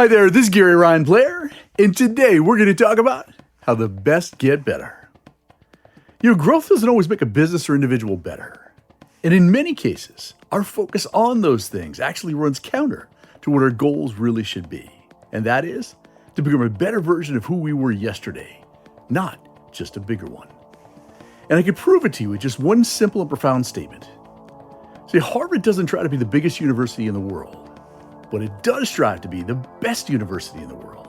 Hi there, this is Gary Ryan Blair, and today we're going to talk about how the best get better. Growth doesn't always make a business or individual better. And in many cases, our focus on those things actually runs counter to what our goals really should be. And that is to become a better version of who we were yesterday, not just a bigger one. And I can prove it to you with just one simple and profound statement. See, Harvard doesn't try to be the biggest university in the world, but it does strive to be the best university in the world.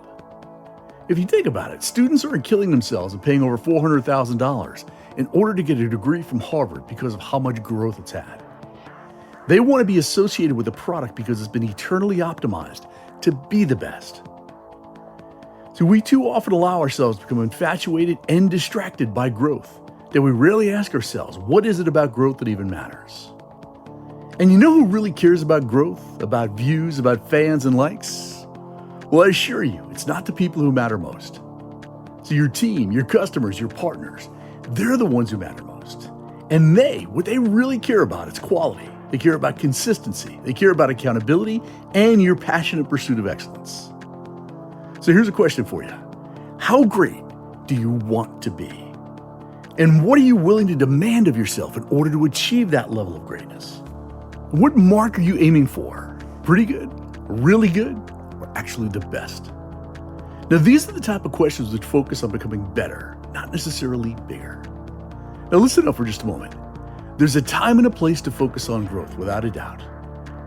If you think about it, students aren't killing themselves and paying over $400,000 in order to get a degree from Harvard because of how much growth it's had. They want to be associated with a product because it's been eternally optimized to be the best. So we too often allow ourselves to become infatuated and distracted by growth that we rarely ask ourselves, what is it about growth that even matters? And you know who really cares about growth, about views, about fans and likes? Well, I assure you, it's not the people who matter most. So your team, your customers, your partners, they're the ones who matter most. And what they really care about is quality. They care about consistency. They care about accountability and your passionate pursuit of excellence. So here's a question for you. How great do you want to be? And what are you willing to demand of yourself in order to achieve that level of greatness? What mark are you aiming for? Pretty good, really good, or actually the best? Now, these are the type of questions which focus on becoming better, not necessarily bigger. Now, listen up for just a moment. There's a time and a place to focus on growth, without a doubt.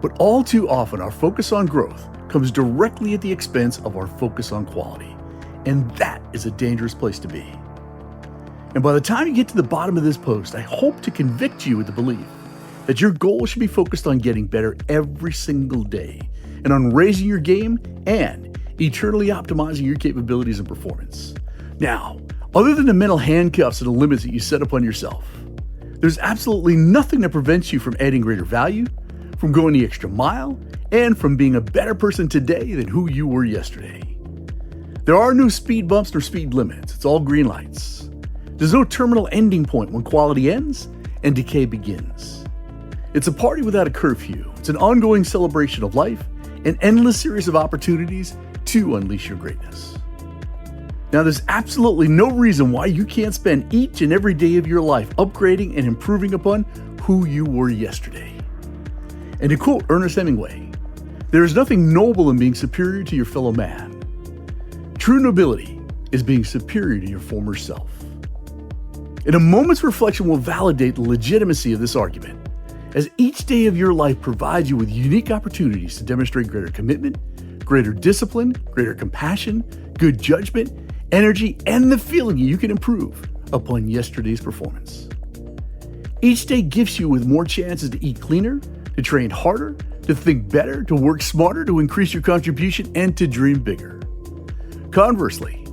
But all too often, our focus on growth comes directly at the expense of our focus on quality. And that is a dangerous place to be. And by the time you get to the bottom of this post, I hope to convict you with the belief that your goal should be focused on getting better every single day and on raising your game and eternally optimizing your capabilities and performance. Now, other than the mental handcuffs and the limits that you set upon yourself, there's absolutely nothing that prevents you from adding greater value, from going the extra mile, and from being a better person today than who you were yesterday. There are no speed bumps nor speed limits. It's all green lights. There's no terminal ending point when quality ends and decay begins. It's a party without a curfew. It's an ongoing celebration of life, an endless series of opportunities to unleash your greatness. Now, there's absolutely no reason why you can't spend each and every day of your life upgrading and improving upon who you were yesterday. And to quote Ernest Hemingway, there is nothing noble in being superior to your fellow man. True nobility is being superior to your former self. And a moment's reflection will validate the legitimacy of this argument, as each day of your life provides you with unique opportunities to demonstrate greater commitment, greater discipline, greater compassion, good judgment, energy, and the feeling you can improve upon yesterday's performance. Each day gifts you with more chances to eat cleaner, to train harder, to think better, to work smarter, to increase your contribution, and to dream bigger. Conversely,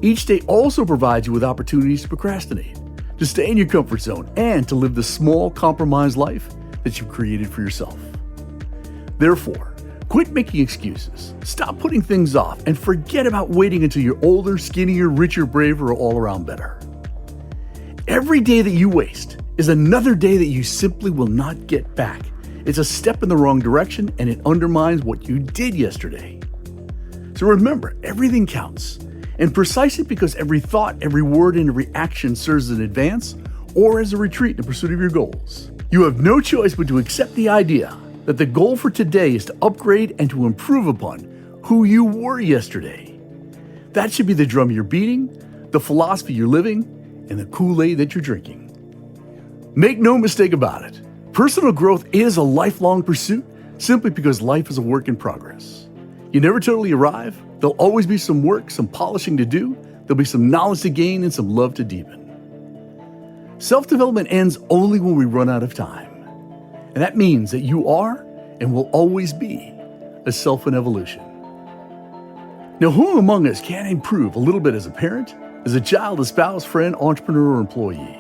each day also provides you with opportunities to procrastinate, to stay in your comfort zone, and to live the small, compromised life that you've created for yourself. Therefore, quit making excuses, stop putting things off, and forget about waiting until you're older, skinnier, richer, braver, or all around better. Every day that you waste is another day that you simply will not get back. It's a step in the wrong direction, and it undermines what you did yesterday. So remember, everything counts. And precisely because every thought, every word, and every action serves as an advance or as a retreat in pursuit of your goals, you have no choice but to accept the idea that the goal for today is to upgrade and to improve upon who you were yesterday. That should be the drum you're beating, the philosophy you're living, and the Kool-Aid that you're drinking. Make no mistake about it. Personal growth is a lifelong pursuit simply because life is a work in progress. You never totally arrive. There'll always be some work, some polishing to do. There'll be some knowledge to gain and some love to deepen. Self-development ends only when we run out of time. And that means that you are and will always be a self in evolution. Now, who among us can improve a little bit as a parent, as a child, a spouse, friend, entrepreneur, or employee?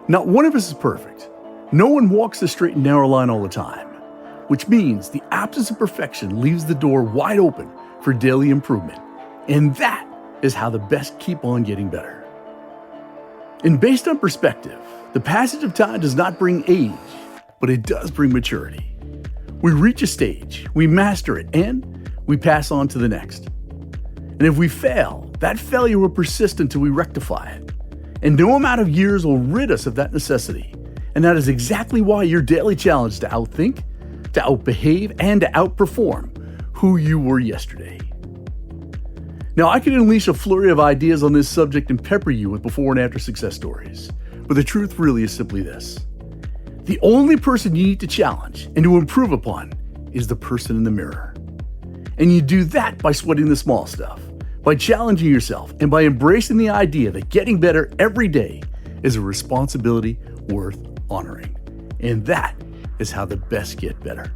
Not one of us is perfect. No one walks the straight and narrow line all the time, which means the absence of perfection leaves the door wide open for daily improvement. And that is how the best keep on getting better. And based on perspective, the passage of time does not bring age, but it does bring maturity. We reach a stage, we master it, and we pass on to the next. And if we fail, that failure will persist until we rectify it. And no amount of years will rid us of that necessity. And that is exactly why your daily challenge is to outthink, to outbehave, and to outperform who you were yesterday. Now, I could unleash a flurry of ideas on this subject and pepper you with before and after success stories. But the truth really is simply this. The only person you need to challenge and to improve upon is the person in the mirror. And you do that by sweating the small stuff, by challenging yourself, and by embracing the idea that getting better every day is a responsibility worth honoring. And that is how the best get better.